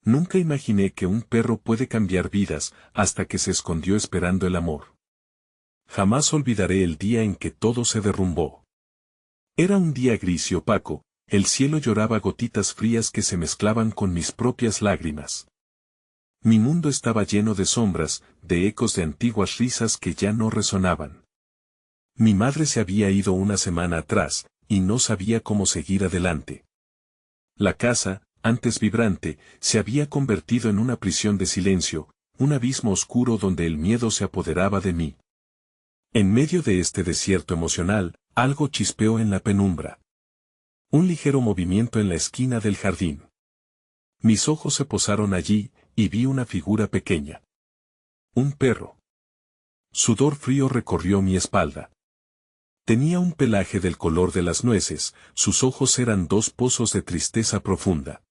Nunca imaginé que un perro puede cambiar vidas hasta que se escondió esperando el amor. Jamás olvidaré el día en que todo se derrumbó. Era un día gris y opaco, el cielo lloraba gotitas frías que se mezclaban con mis propias lágrimas. Mi mundo estaba lleno de sombras, de ecos de antiguas risas que ya no resonaban. Mi madre se había ido una semana atrás, y no sabía cómo seguir adelante. La casa, antes vibrante, se había convertido en una prisión de silencio, un abismo oscuro donde el miedo se apoderaba de mí. En medio de este desierto emocional, algo chispeó en la penumbra. Un ligero movimiento en la esquina del jardín. Mis ojos se posaron allí, y vi una figura pequeña. Un perro. Sudor frío recorrió mi espalda. Tenía un pelaje del color de las nueces, sus ojos eran dos pozos de tristeza profunda.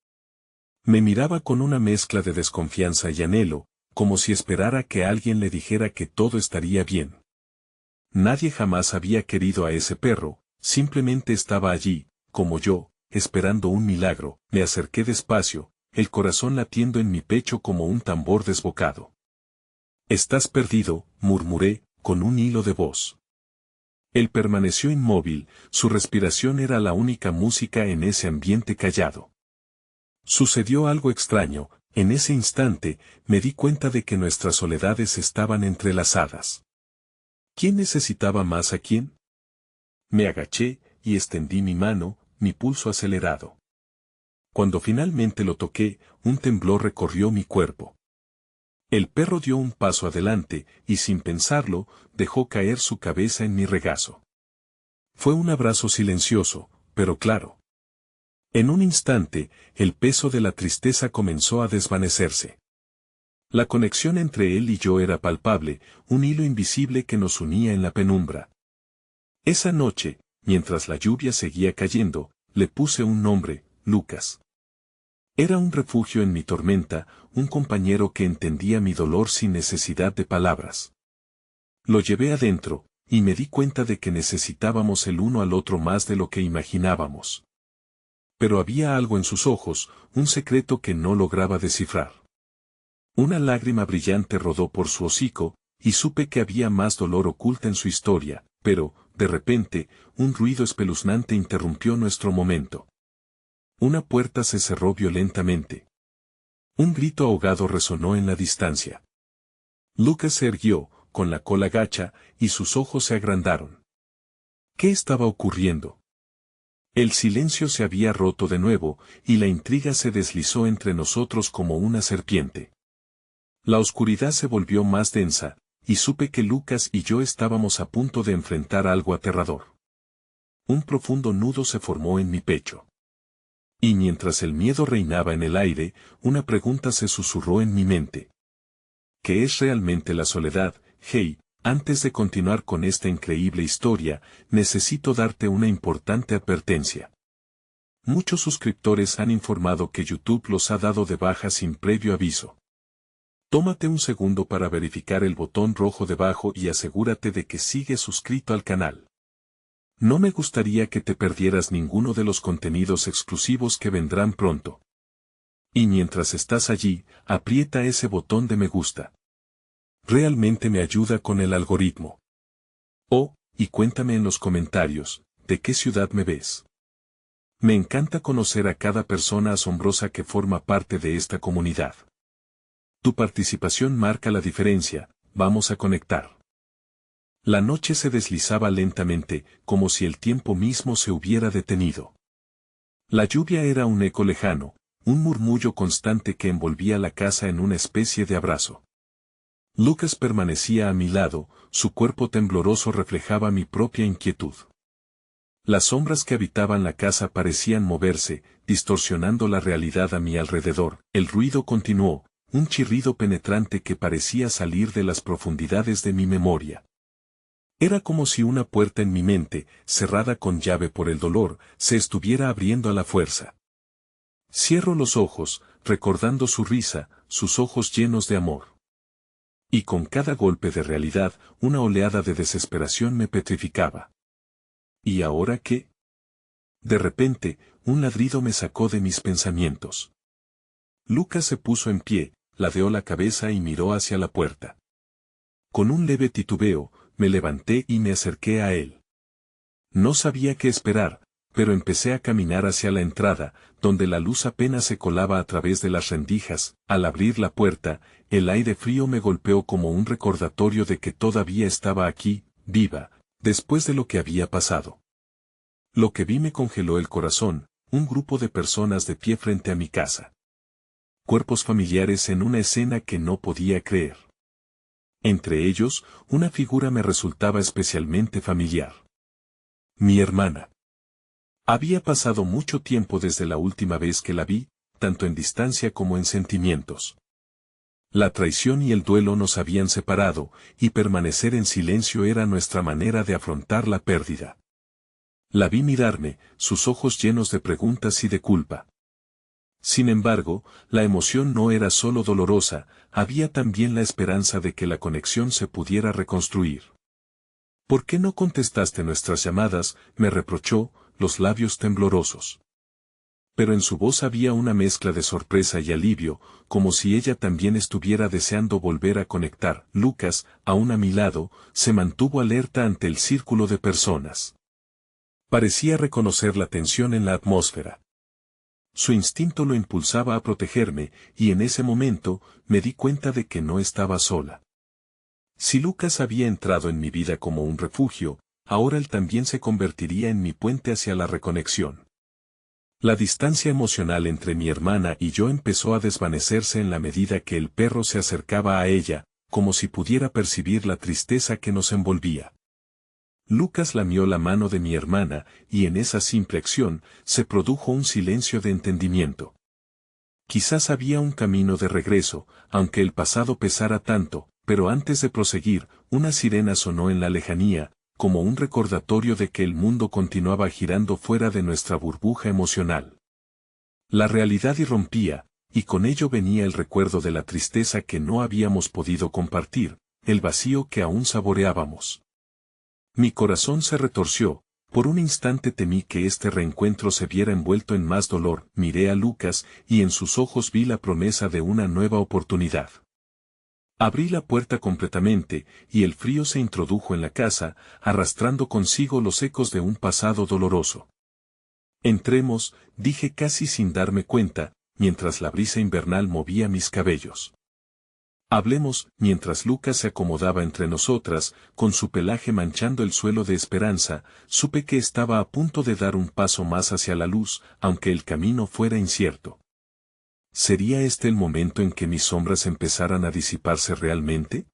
Me miraba con una mezcla de desconfianza y anhelo, como si esperara que alguien le dijera que todo estaría bien. Nadie jamás había querido a ese perro, simplemente estaba allí, como yo, esperando un milagro. Me acerqué despacio, el corazón latiendo en mi pecho como un tambor desbocado. «Estás perdido», murmuré, con un hilo de voz. Él permaneció inmóvil, su respiración era la única música en ese ambiente callado. Sucedió algo extraño, en ese instante, me di cuenta de que nuestras soledades estaban entrelazadas. ¿Quién necesitaba más a quién? Me agaché, y extendí mi mano, mi pulso acelerado. Cuando finalmente lo toqué, un temblor recorrió mi cuerpo. El perro dio un paso adelante, y sin pensarlo, dejó caer su cabeza en mi regazo. Fue un abrazo silencioso, pero claro. En un instante, el peso de la tristeza comenzó a desvanecerse. La conexión entre él y yo era palpable, un hilo invisible que nos unía en la penumbra. Esa noche, mientras la lluvia seguía cayendo, le puse un nombre, Lucas. Era un refugio en mi tormenta, un compañero que entendía mi dolor sin necesidad de palabras. Lo llevé adentro, y me di cuenta de que necesitábamos el uno al otro más de lo que imaginábamos. Pero había algo en sus ojos, un secreto que no lograba descifrar. Una lágrima brillante rodó por su hocico, y supe que había más dolor oculta en su historia, pero, de repente, un ruido espeluznante interrumpió nuestro momento. Una puerta se cerró violentamente. Un grito ahogado resonó en la distancia. Lucas se erguió, con la cola gacha, y sus ojos se agrandaron. ¿Qué estaba ocurriendo? El silencio se había roto de nuevo, y la intriga se deslizó entre nosotros como una serpiente. La oscuridad se volvió más densa, y supe que Lucas y yo estábamos a punto de enfrentar algo aterrador. Un profundo nudo se formó en mi pecho. Y mientras el miedo reinaba en el aire, una pregunta se susurró en mi mente. ¿Qué es realmente la soledad? Hey, antes de continuar con esta increíble historia, necesito darte una importante advertencia. Muchos suscriptores han informado que YouTube los ha dado de baja sin previo aviso. Tómate un segundo para verificar el botón rojo debajo y asegúrate de que sigues suscrito al canal. No me gustaría que te perdieras ninguno de los contenidos exclusivos que vendrán pronto. Y mientras estás allí, aprieta ese botón de me gusta. Realmente me ayuda con el algoritmo. Oh, y cuéntame en los comentarios, ¿de qué ciudad me ves? Me encanta conocer a cada persona asombrosa que forma parte de esta comunidad. Tu participación marca la diferencia, vamos a conectar. La noche se deslizaba lentamente, como si el tiempo mismo se hubiera detenido. La lluvia era un eco lejano, un murmullo constante que envolvía la casa en una especie de abrazo. Lucas permanecía a mi lado, su cuerpo tembloroso reflejaba mi propia inquietud. Las sombras que habitaban la casa parecían moverse, distorsionando la realidad a mi alrededor. El ruido continuó, un chirrido penetrante que parecía salir de las profundidades de mi memoria. Era como si una puerta en mi mente, cerrada con llave por el dolor, se estuviera abriendo a la fuerza. Cierro los ojos, recordando su risa, sus ojos llenos de amor. Y con cada golpe de realidad, una oleada de desesperación me petrificaba. ¿Y ahora qué? De repente, un ladrido me sacó de mis pensamientos. Lucas se puso en pie, ladeó la cabeza y miró hacia la puerta. Con un leve titubeo, me levanté y me acerqué a él. No sabía qué esperar, pero empecé a caminar hacia la entrada, donde la luz apenas se colaba a través de las rendijas. Al abrir la puerta, el aire frío me golpeó como un recordatorio de que todavía estaba aquí, viva, después de lo que había pasado. Lo que vi me congeló el corazón, un grupo de personas de pie frente a mi casa. Cuerpos familiares en una escena que no podía creer. Entre ellos, una figura me resultaba especialmente familiar. Mi hermana. Había pasado mucho tiempo desde la última vez que la vi, tanto en distancia como en sentimientos. La traición y el duelo nos habían separado, y permanecer en silencio era nuestra manera de afrontar la pérdida. La vi mirarme, sus ojos llenos de preguntas y de culpa. Sin embargo, la emoción no era solo dolorosa, había también la esperanza de que la conexión se pudiera reconstruir. ¿Por qué no contestaste nuestras llamadas?, me reprochó, los labios temblorosos. Pero en su voz había una mezcla de sorpresa y alivio, como si ella también estuviera deseando volver a conectar. Lucas, aún a mi lado, se mantuvo alerta ante el círculo de personas. Parecía reconocer la tensión en la atmósfera. Su instinto lo impulsaba a protegerme, y en ese momento, me di cuenta de que no estaba sola. Si Lucas había entrado en mi vida como un refugio, ahora él también se convertiría en mi puente hacia la reconexión. La distancia emocional entre mi hermana y yo empezó a desvanecerse en la medida que el perro se acercaba a ella, como si pudiera percibir la tristeza que nos envolvía. Lucas lamió la mano de mi hermana, y en esa simple acción, se produjo un silencio de entendimiento. Quizás había un camino de regreso, aunque el pasado pesara tanto, pero antes de proseguir, una sirena sonó en la lejanía, como un recordatorio de que el mundo continuaba girando fuera de nuestra burbuja emocional. La realidad irrumpía, y con ello venía el recuerdo de la tristeza que no habíamos podido compartir, el vacío que aún saboreábamos. Mi corazón se retorció, por un instante temí que este reencuentro se viera envuelto en más dolor. Miré a Lucas, y en sus ojos vi la promesa de una nueva oportunidad. Abrí la puerta completamente, y el frío se introdujo en la casa, arrastrando consigo los ecos de un pasado doloroso. Entremos, dije casi sin darme cuenta, mientras la brisa invernal movía mis cabellos. Hablemos, mientras Lucas se acomodaba entre nosotras, con su pelaje manchando el suelo de esperanza, supe que estaba a punto de dar un paso más hacia la luz, aunque el camino fuera incierto. ¿Sería este el momento en que mis sombras empezaran a disiparse realmente?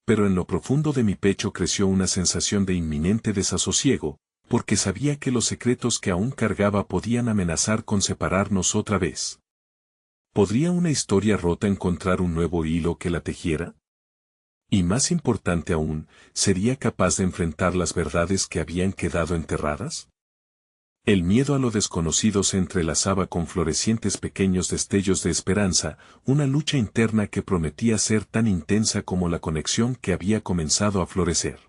Pero en lo profundo de mi pecho creció una sensación de inminente desasosiego, porque sabía que los secretos que aún cargaba podían amenazar con separarnos otra vez. ¿Podría una historia rota encontrar un nuevo hilo que la tejiera? Y más importante aún, ¿sería capaz de enfrentar las verdades que habían quedado enterradas? El miedo a lo desconocido se entrelazaba con florecientes pequeños destellos de esperanza, una lucha interna que prometía ser tan intensa como la conexión que había comenzado a florecer.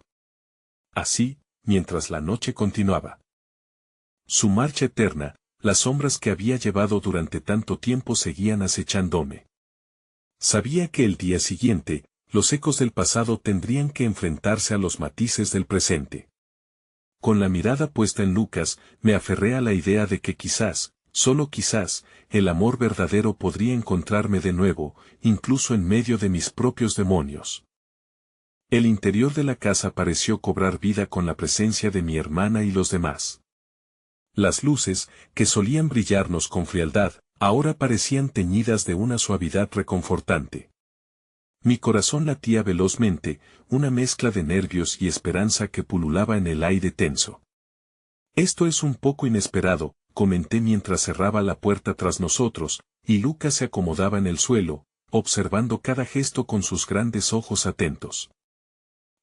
Así, mientras la noche continuaba. Su marcha eterna, las sombras que había llevado durante tanto tiempo seguían acechándome. Sabía que el día siguiente, los ecos del pasado tendrían que enfrentarse a los matices del presente. Con la mirada puesta en Lucas, me aferré a la idea de que quizás, solo quizás, el amor verdadero podría encontrarme de nuevo, incluso en medio de mis propios demonios. El interior de la casa pareció cobrar vida con la presencia de mi hermana y los demás. Las luces, que solían brillarnos con frialdad, ahora parecían teñidas de una suavidad reconfortante. Mi corazón latía velozmente, una mezcla de nervios y esperanza que pululaba en el aire tenso. Esto es un poco inesperado, comenté mientras cerraba la puerta tras nosotros, y Lucas se acomodaba en el suelo, observando cada gesto con sus grandes ojos atentos.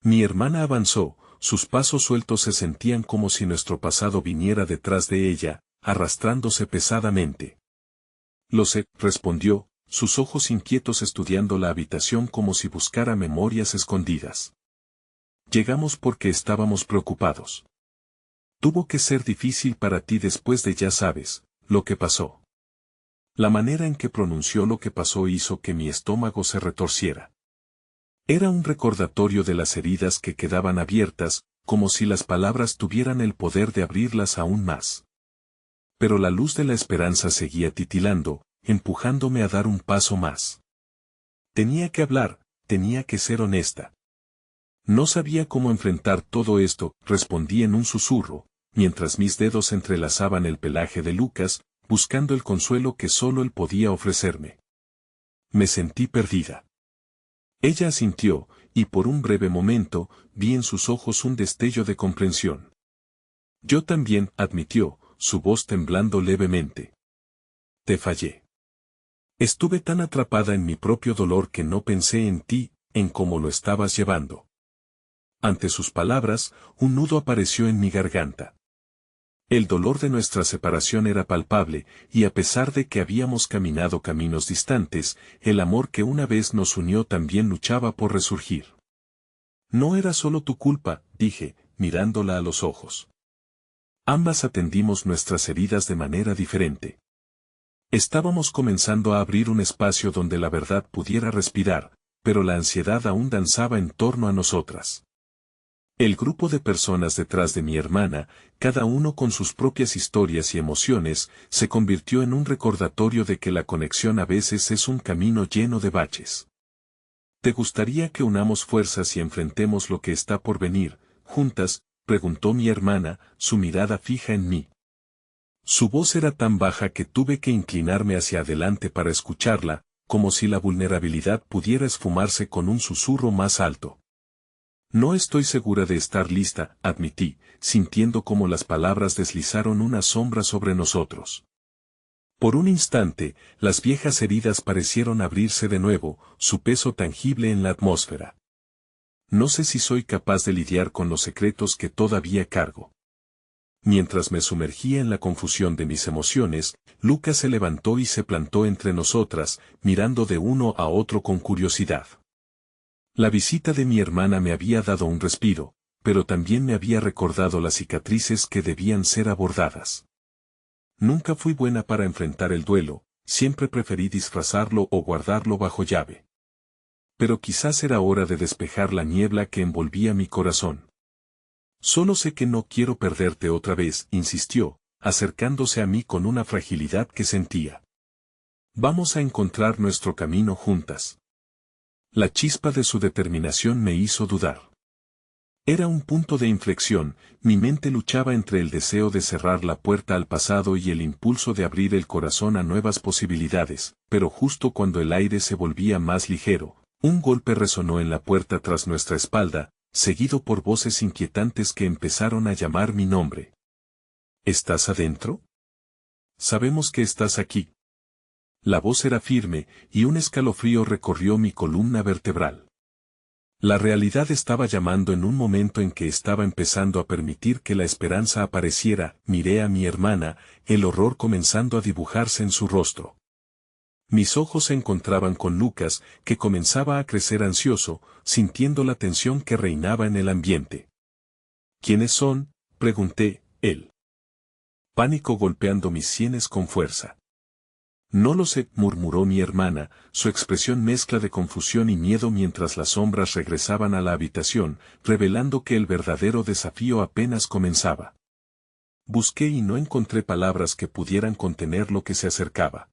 Mi hermana avanzó, sus pasos sueltos se sentían como si nuestro pasado viniera detrás de ella, arrastrándose pesadamente. Lo sé, respondió, sus ojos inquietos estudiando la habitación como si buscara memorias escondidas. Llegamos porque estábamos preocupados. Tuvo que ser difícil para ti después de ya sabes, lo que pasó. La manera en que pronunció lo que pasó hizo que mi estómago se retorciera. Era un recordatorio de las heridas que quedaban abiertas, como si las palabras tuvieran el poder de abrirlas aún más. Pero la luz de la esperanza seguía titilando, empujándome a dar un paso más. Tenía que hablar, tenía que ser honesta. No sabía cómo enfrentar todo esto, respondí en un susurro, mientras mis dedos entrelazaban el pelaje de Lucas, buscando el consuelo que solo él podía ofrecerme. Me sentí perdida. Ella asintió, y por un breve momento, vi en sus ojos un destello de comprensión. Yo también, admitió, su voz temblando levemente. Te fallé. Estuve tan atrapada en mi propio dolor que no pensé en ti, en cómo lo estabas llevando. Ante sus palabras, un nudo apareció en mi garganta. El dolor de nuestra separación era palpable, y a pesar de que habíamos caminado caminos distantes, el amor que una vez nos unió también luchaba por resurgir. No era solo tu culpa, dije, mirándola a los ojos. Ambas atendimos nuestras heridas de manera diferente. Estábamos comenzando a abrir un espacio donde la verdad pudiera respirar, pero la ansiedad aún danzaba en torno a nosotras. El grupo de personas detrás de mi hermana, cada uno con sus propias historias y emociones, se convirtió en un recordatorio de que la conexión a veces es un camino lleno de baches. ¿Te gustaría que unamos fuerzas y enfrentemos lo que está por venir, juntas? Preguntó mi hermana, su mirada fija en mí. Su voz era tan baja que tuve que inclinarme hacia adelante para escucharla, como si la vulnerabilidad pudiera esfumarse con un susurro más alto. No estoy segura de estar lista, admití, sintiendo como las palabras deslizaron una sombra sobre nosotros. Por un instante, las viejas heridas parecieron abrirse de nuevo, su peso tangible en la atmósfera. No sé si soy capaz de lidiar con los secretos que todavía cargo. Mientras me sumergía en la confusión de mis emociones, Lucas se levantó y se plantó entre nosotras, mirando de uno a otro con curiosidad. La visita de mi hermana me había dado un respiro, pero también me había recordado las cicatrices que debían ser abordadas. Nunca fui buena para enfrentar el duelo, siempre preferí disfrazarlo o guardarlo bajo llave. Pero quizás era hora de despejar la niebla que envolvía mi corazón. Solo sé que no quiero perderte otra vez, insistió, acercándose a mí con una fragilidad que sentía. Vamos a encontrar nuestro camino juntas. La chispa de su determinación me hizo dudar. Era un punto de inflexión, mi mente luchaba entre el deseo de cerrar la puerta al pasado y el impulso de abrir el corazón a nuevas posibilidades, pero justo cuando el aire se volvía más ligero, un golpe resonó en la puerta tras nuestra espalda, seguido por voces inquietantes que empezaron a llamar mi nombre. ¿Estás adentro? Sabemos que estás aquí. La voz era firme, y un escalofrío recorrió mi columna vertebral. La realidad estaba llamando en un momento en que estaba empezando a permitir que la esperanza apareciera. Miré a mi hermana, el horror comenzando a dibujarse en su rostro. Mis ojos se encontraban con Lucas, que comenzaba a crecer ansioso, sintiendo la tensión que reinaba en el ambiente. ¿Quiénes son?, pregunté, él. Pánico golpeando mis sienes con fuerza. No lo sé, murmuró mi hermana, su expresión mezcla de confusión y miedo mientras las sombras regresaban a la habitación, revelando que el verdadero desafío apenas comenzaba. Busqué y no encontré palabras que pudieran contener lo que se acercaba.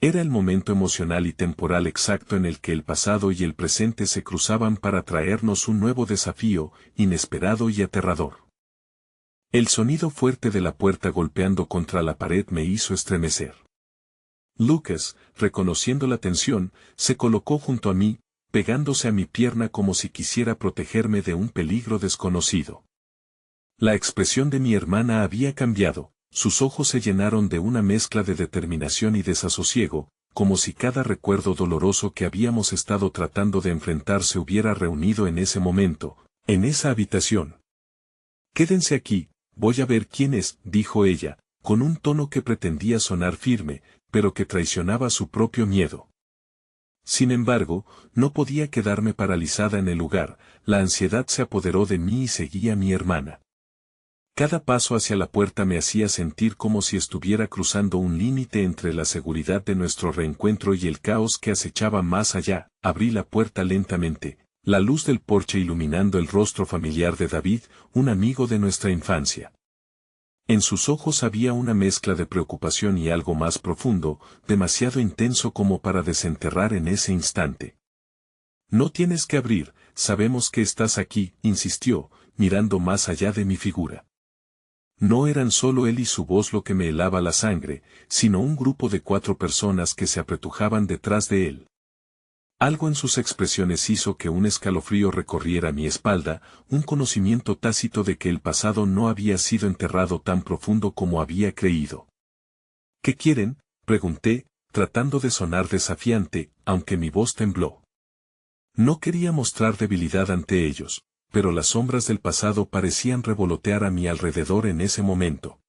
Era el momento emocional y temporal exacto en el que el pasado y el presente se cruzaban para traernos un nuevo desafío, inesperado y aterrador. El sonido fuerte de la puerta golpeando contra la pared me hizo estremecer. Lucas, reconociendo la tensión, se colocó junto a mí, pegándose a mi pierna como si quisiera protegerme de un peligro desconocido. La expresión de mi hermana había cambiado, sus ojos se llenaron de una mezcla de determinación y desasosiego, como si cada recuerdo doloroso que habíamos estado tratando de enfrentar se hubiera reunido en ese momento, en esa habitación. Quédense aquí, voy a ver quién es, dijo ella, con un tono que pretendía sonar firme, pero que traicionaba su propio miedo. Sin embargo, no podía quedarme paralizada en el lugar, la ansiedad se apoderó de mí y seguía a mi hermana. Cada paso hacia la puerta me hacía sentir como si estuviera cruzando un límite entre la seguridad de nuestro reencuentro y el caos que acechaba más allá. Abrí la puerta lentamente, la luz del porche iluminando el rostro familiar de David, un amigo de nuestra infancia. En sus ojos había una mezcla de preocupación y algo más profundo, demasiado intenso como para desenterrar en ese instante. No tienes que abrir, sabemos que estás aquí, insistió, mirando más allá de mi figura. No eran solo él y su voz lo que me helaba la sangre, sino un grupo de 4 personas que se apretujaban detrás de él. Algo en sus expresiones hizo que un escalofrío recorriera mi espalda, un conocimiento tácito de que el pasado no había sido enterrado tan profundo como había creído. ¿Qué quieren?, pregunté, tratando de sonar desafiante, aunque mi voz tembló. No quería mostrar debilidad ante ellos, pero las sombras del pasado parecían revolotear a mi alrededor en ese momento.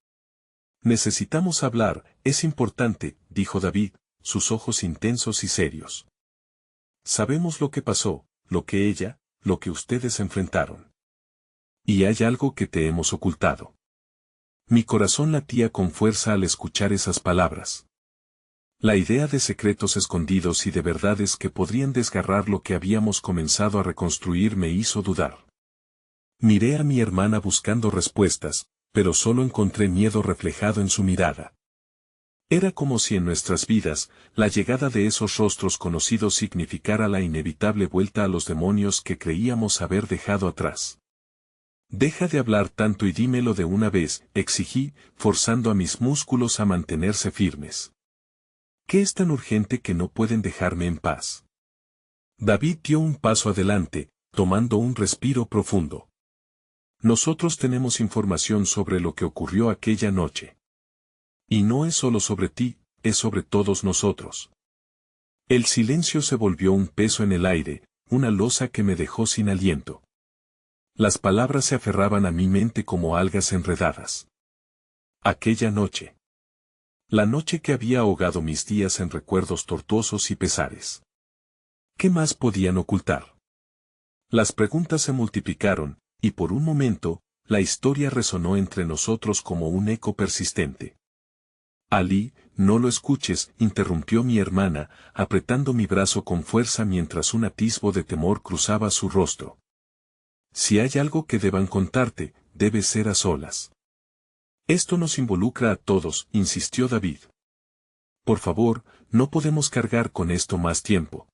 Necesitamos hablar, es importante, dijo David, sus ojos intensos y serios. Sabemos lo que pasó, lo que ustedes enfrentaron. Y hay algo que te hemos ocultado. Mi corazón latía con fuerza al escuchar esas palabras. La idea de secretos escondidos y de verdades que podrían desgarrar lo que habíamos comenzado a reconstruir me hizo dudar. Miré a mi hermana buscando respuestas, pero solo encontré miedo reflejado en su mirada. Era como si en nuestras vidas, la llegada de esos rostros conocidos significara la inevitable vuelta a los demonios que creíamos haber dejado atrás. Deja de hablar tanto y dímelo de una vez, exigí, forzando a mis músculos a mantenerse firmes. ¿Qué es tan urgente que no pueden dejarme en paz? David dio un paso adelante, tomando un respiro profundo. Nosotros tenemos información sobre lo que ocurrió aquella noche. Y no es solo sobre ti, es sobre todos nosotros. El silencio se volvió un peso en el aire, una losa que me dejó sin aliento. Las palabras se aferraban a mi mente como algas enredadas. Aquella noche. La noche que había ahogado mis días en recuerdos tortuosos y pesares. ¿Qué más podían ocultar? Las preguntas se multiplicaron, y por un momento, la historia resonó entre nosotros como un eco persistente. Ali, no lo escuches, interrumpió mi hermana, apretando mi brazo con fuerza mientras un atisbo de temor cruzaba su rostro. Si hay algo que deban contarte, debe ser a solas. Esto nos involucra a todos, insistió David. Por favor, no podemos cargar con esto más tiempo.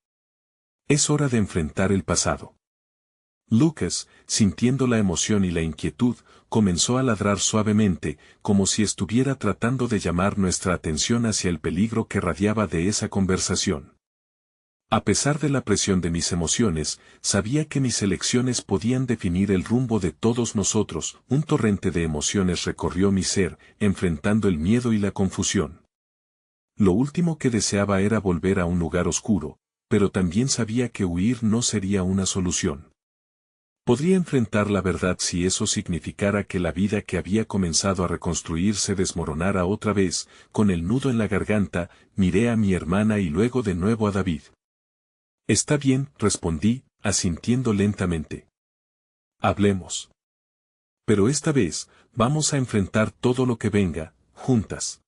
Es hora de enfrentar el pasado. Lucas, sintiendo la emoción y la inquietud, comenzó a ladrar suavemente, como si estuviera tratando de llamar nuestra atención hacia el peligro que radiaba de esa conversación. A pesar de la presión de mis emociones, sabía que mis elecciones podían definir el rumbo de todos nosotros. Un torrente de emociones recorrió mi ser, enfrentando el miedo y la confusión. Lo último que deseaba era volver a un lugar oscuro, pero también sabía que huir no sería una solución. Podría enfrentar la verdad si eso significara que la vida que había comenzado a reconstruir se desmoronara otra vez. Con el nudo en la garganta, miré a mi hermana y luego de nuevo a David. Está bien, respondí, asintiendo lentamente. Hablemos. Pero esta vez, vamos a enfrentar todo lo que venga, juntas.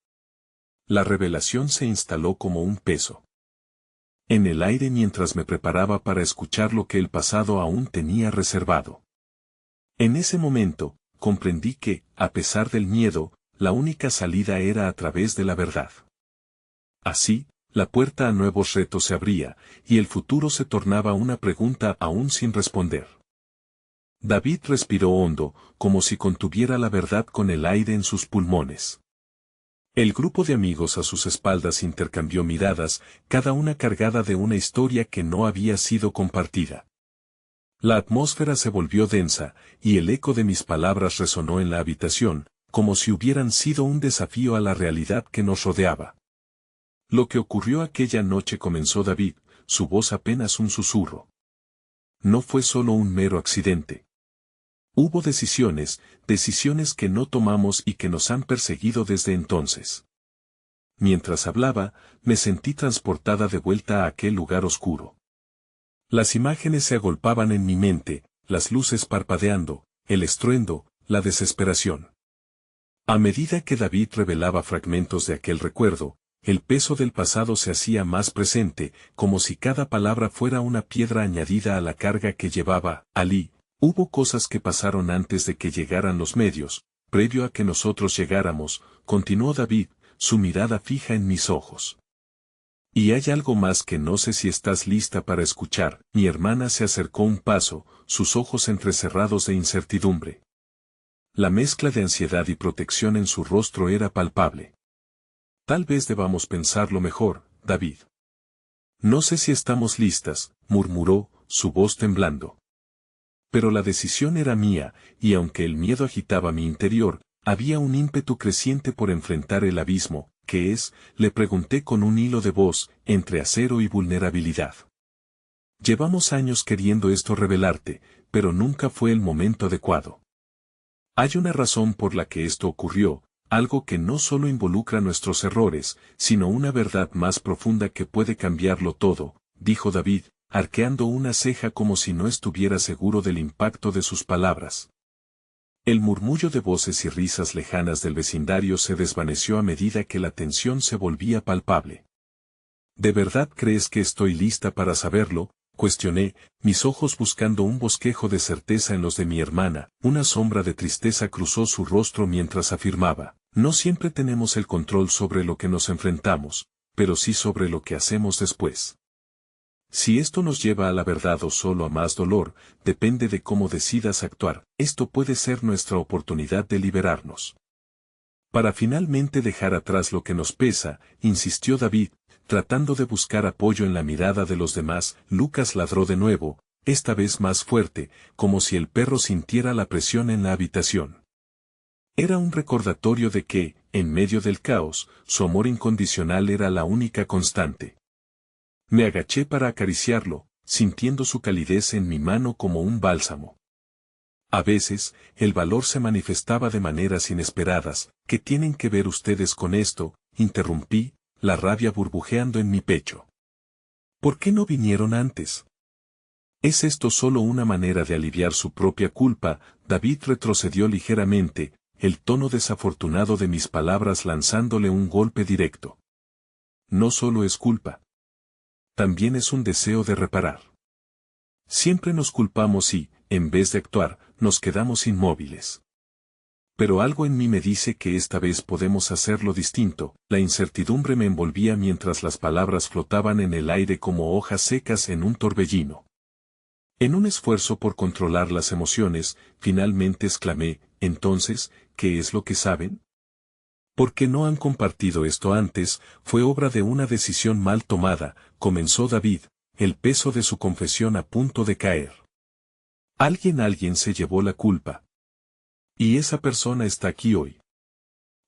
La revelación se instaló como un peso en el aire mientras me preparaba para escuchar lo que el pasado aún tenía reservado. En ese momento, comprendí que, a pesar del miedo, la única salida era a través de la verdad. Así, la puerta a nuevos retos se abría, y el futuro se tornaba una pregunta aún sin responder. David respiró hondo, como si contuviera la verdad con el aire en sus pulmones. El grupo de amigos a sus espaldas intercambió miradas, cada una cargada de una historia que no había sido compartida. La atmósfera se volvió densa, y el eco de mis palabras resonó en la habitación, como si hubieran sido un desafío a la realidad que nos rodeaba. Lo que ocurrió aquella noche, comenzó David, su voz apenas un susurro. No fue solo un mero accidente. Hubo decisiones que no tomamos y que nos han perseguido desde entonces. Mientras hablaba, me sentí transportada de vuelta a aquel lugar oscuro. Las imágenes se agolpaban en mi mente, las luces parpadeando, el estruendo, la desesperación. A medida que David revelaba fragmentos de aquel recuerdo, el peso del pasado se hacía más presente, como si cada palabra fuera una piedra añadida a la carga que llevaba. Alí, hubo cosas que pasaron antes de que llegaran los medios, previo a que nosotros llegáramos, continuó David, su mirada fija en mis ojos. Y hay algo más que no sé si estás lista para escuchar. Mi hermana se acercó un paso, sus ojos entrecerrados de incertidumbre. La mezcla de ansiedad y protección en su rostro era palpable. Tal vez debamos pensarlo mejor, David. No sé si estamos listas, murmuró, su voz temblando. Pero la decisión era mía, y aunque el miedo agitaba mi interior, había un ímpetu creciente por enfrentar el abismo. ¿Qué es?, le pregunté con un hilo de voz, entre acero y vulnerabilidad. Llevamos años queriendo esto revelarte, pero nunca fue el momento adecuado. Hay una razón por la que esto ocurrió, algo que no solo involucra nuestros errores, sino una verdad más profunda que puede cambiarlo todo, dijo David, arqueando una ceja como si no estuviera seguro del impacto de sus palabras. El murmullo de voces y risas lejanas del vecindario se desvaneció a medida que la tensión se volvía palpable. ¿De verdad crees que estoy lista para saberlo?, cuestioné, mis ojos buscando un bosquejo de certeza en los de mi hermana. Una sombra de tristeza cruzó su rostro mientras afirmaba, no siempre tenemos el control sobre lo que nos enfrentamos, pero sí sobre lo que hacemos después. Si esto nos lleva a la verdad o solo a más dolor, depende de cómo decidas actuar. Esto puede ser nuestra oportunidad de liberarnos. Para finalmente dejar atrás lo que nos pesa, insistió David, tratando de buscar apoyo en la mirada de los demás. Lucas ladró de nuevo, esta vez más fuerte, como si el perro sintiera la presión en la habitación. Era un recordatorio de que, en medio del caos, su amor incondicional era la única constante. Me agaché para acariciarlo, sintiendo su calidez en mi mano como un bálsamo. A veces, el valor se manifestaba de maneras inesperadas. ¿Qué tienen que ver ustedes con esto?, interrumpí, la rabia burbujeando en mi pecho. ¿Por qué no vinieron antes? ¿Es esto solo una manera de aliviar su propia culpa? David retrocedió ligeramente, el tono desafortunado de mis palabras lanzándole un golpe directo. No solo es culpa. También es un deseo de reparar. Siempre nos culpamos y, en vez de actuar, nos quedamos inmóviles. Pero algo en mí me dice que esta vez podemos hacerlo distinto. La incertidumbre me envolvía mientras las palabras flotaban en el aire como hojas secas en un torbellino. En un esfuerzo por controlar las emociones, finalmente exclamé, entonces, ¿qué es lo que saben? ¿Por qué no han compartido esto antes? Fue obra de una decisión mal tomada, comenzó David, el peso de su confesión a punto de caer. Alguien se llevó la culpa. Y esa persona está aquí hoy.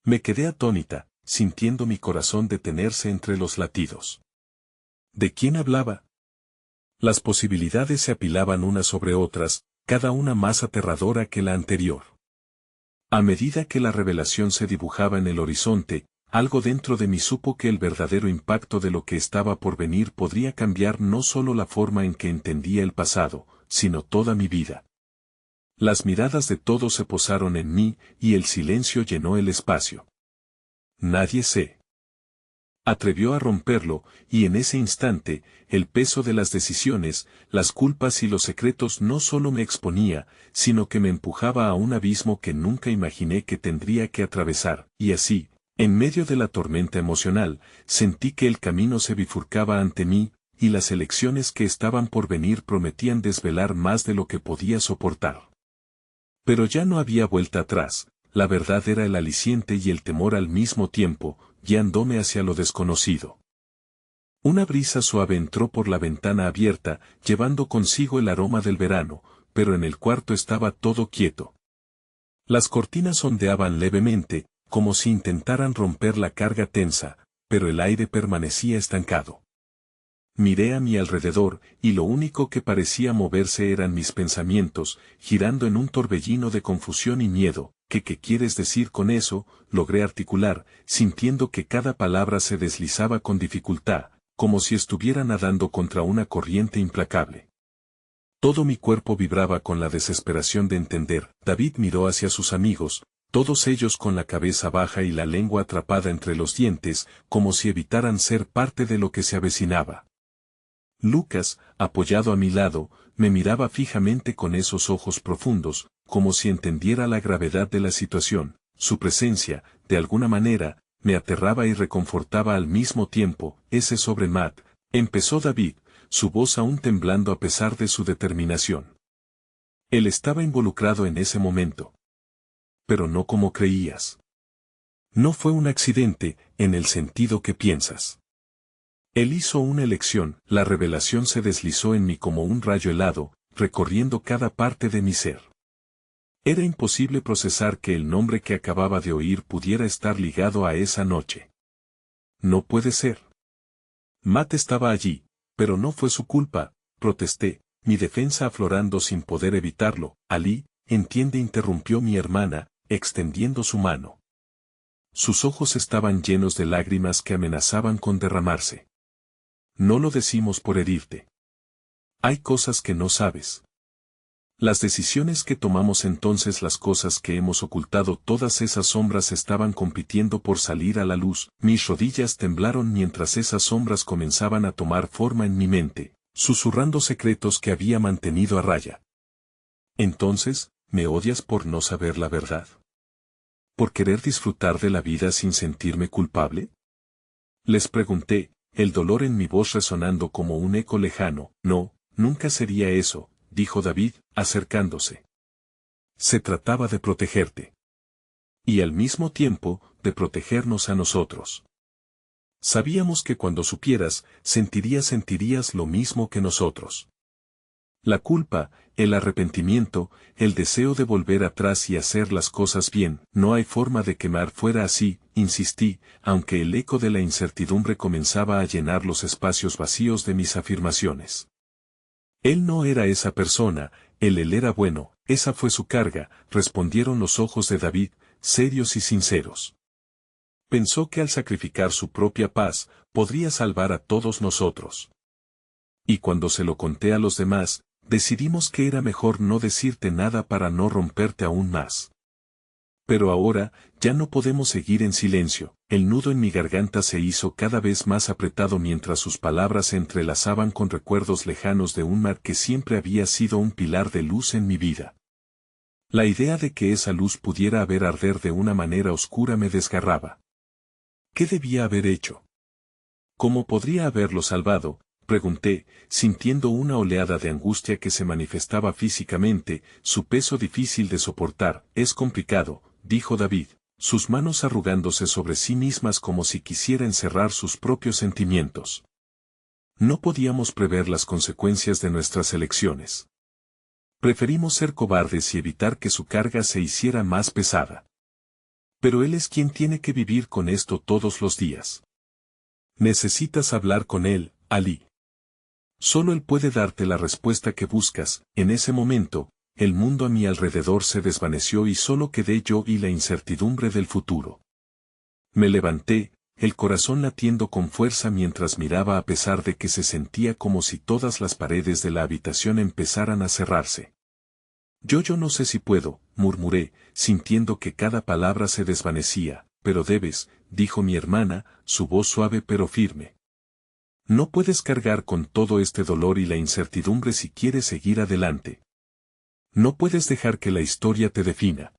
Me quedé atónita, sintiendo mi corazón detenerse entre los latidos. ¿De quién hablaba? Las posibilidades se apilaban unas sobre otras, cada una más aterradora que la anterior. A medida que la revelación se dibujaba en el horizonte, algo dentro de mí supo que el verdadero impacto de lo que estaba por venir podría cambiar no solo la forma en que entendía el pasado, sino toda mi vida. Las miradas de todos se posaron en mí, y el silencio llenó el espacio. Nadie se atrevió a romperlo, y en ese instante, el peso de las decisiones, las culpas y los secretos no solo me exponía, sino que me empujaba a un abismo que nunca imaginé que tendría que atravesar, y así, en medio de la tormenta emocional, sentí que el camino se bifurcaba ante mí, y las elecciones que estaban por venir prometían desvelar más de lo que podía soportar. Pero ya no había vuelta atrás, la verdad era el aliciente y el temor al mismo tiempo, guiándome hacia lo desconocido. Una brisa suave entró por la ventana abierta, llevando consigo el aroma del verano, pero en el cuarto estaba todo quieto. Las cortinas ondeaban levemente, como si intentaran romper la carga tensa, pero el aire permanecía estancado. Miré a mi alrededor, y lo único que parecía moverse eran mis pensamientos, girando en un torbellino de confusión y miedo. ¿Qué quieres decir con eso?, logré articular, sintiendo que cada palabra se deslizaba con dificultad, como si estuviera nadando contra una corriente implacable. Todo mi cuerpo vibraba con la desesperación de entender. David miró hacia sus amigos, todos ellos con la cabeza baja y la lengua atrapada entre los dientes, como si evitaran ser parte de lo que se avecinaba. Lucas, apoyado a mi lado, me miraba fijamente con esos ojos profundos, como si entendiera la gravedad de la situación. Su presencia, de alguna manera, me aterraba y reconfortaba al mismo tiempo. Ese sobre Matt, empezó David, su voz aún temblando a pesar de su determinación. Él estaba involucrado en ese momento. Pero no como creías. No fue un accidente, en el sentido que piensas. Él hizo una elección, la revelación se deslizó en mí como un rayo helado, recorriendo cada parte de mi ser. Era imposible procesar que el nombre que acababa de oír pudiera estar ligado a esa noche. No puede ser. Matt estaba allí, pero no fue su culpa, protesté, mi defensa aflorando sin poder evitarlo. Alí, entiende, interrumpió mi hermana, extendiendo su mano. Sus ojos estaban llenos de lágrimas que amenazaban con derramarse. No lo decimos por herirte. Hay cosas que no sabes. Las decisiones que tomamos entonces, las cosas que hemos ocultado, todas esas sombras estaban compitiendo por salir a la luz. Mis rodillas temblaron mientras esas sombras comenzaban a tomar forma en mi mente, susurrando secretos que había mantenido a raya. Entonces, ¿me odias por no saber la verdad? ¿Por querer disfrutar de la vida sin sentirme culpable? Les pregunté, el dolor en mi voz resonando como un eco lejano. No, nunca sería eso, dijo David, acercándose. Se trataba de protegerte. Y al mismo tiempo, de protegernos a nosotros. Sabíamos que cuando supieras, sentirías lo mismo que nosotros. La culpa, el arrepentimiento, el deseo de volver atrás y hacer las cosas bien. No hay forma de que Mar fuera así, insistí, aunque el eco de la incertidumbre comenzaba a llenar los espacios vacíos de mis afirmaciones. Él no era esa persona, él era bueno, esa fue su carga, respondieron los ojos de David, serios y sinceros. Pensó que al sacrificar su propia paz, podría salvar a todos nosotros. Y cuando se lo conté a los demás, decidimos que era mejor no decirte nada para no romperte aún más. Pero ahora, ya no podemos seguir en silencio. El nudo en mi garganta se hizo cada vez más apretado mientras sus palabras se entrelazaban con recuerdos lejanos de un mar que siempre había sido un pilar de luz en mi vida. La idea de que esa luz pudiera haber arder de una manera oscura me desgarraba. ¿Qué debía haber hecho? ¿Cómo podría haberlo salvado? Pregunté, sintiendo una oleada de angustia que se manifestaba físicamente, su peso difícil de soportar. Es complicado, dijo David, sus manos arrugándose sobre sí mismas como si quisiera encerrar sus propios sentimientos. No podíamos prever las consecuencias de nuestras elecciones. Preferimos ser cobardes y evitar que su carga se hiciera más pesada. Pero él es quien tiene que vivir con esto todos los días. Necesitas hablar con él, Alí. Solo él puede darte la respuesta que buscas. En ese momento, el mundo a mi alrededor se desvaneció y solo quedé yo y la incertidumbre del futuro. Me levanté, el corazón latiendo con fuerza mientras miraba a pesar de que se sentía como si todas las paredes de la habitación empezaran a cerrarse. Yo no sé si puedo, murmuré, sintiendo que cada palabra se desvanecía, pero debes, dijo mi hermana, su voz suave pero firme. No puedes cargar con todo este dolor y la incertidumbre si quieres seguir adelante. No puedes dejar que la historia te defina.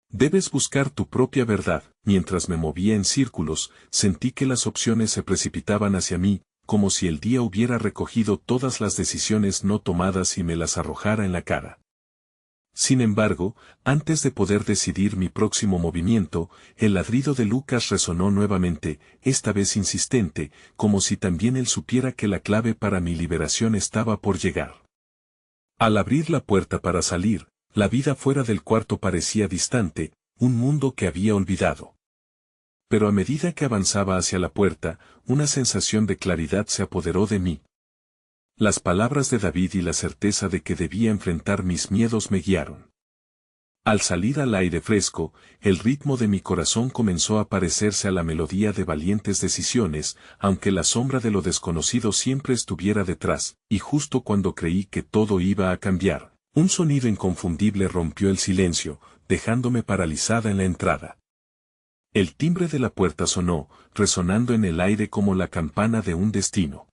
Debes buscar tu propia verdad. Mientras me movía en círculos, sentí que las opciones se precipitaban hacia mí, como si el día hubiera recogido todas las decisiones no tomadas y me las arrojara en la cara. Sin embargo, antes de poder decidir mi próximo movimiento, el ladrido de Lucas resonó nuevamente, esta vez insistente, como si también él supiera que la clave para mi liberación estaba por llegar. Al abrir la puerta para salir, la vida fuera del cuarto parecía distante, un mundo que había olvidado. Pero a medida que avanzaba hacia la puerta, una sensación de claridad se apoderó de mí. Las palabras de David y la certeza de que debía enfrentar mis miedos me guiaron. Al salir al aire fresco, el ritmo de mi corazón comenzó a parecerse a la melodía de valientes decisiones, aunque la sombra de lo desconocido siempre estuviera detrás, y justo cuando creí que todo iba a cambiar, un sonido inconfundible rompió el silencio, dejándome paralizada en la entrada. El timbre de la puerta sonó, resonando en el aire como la campana de un destino.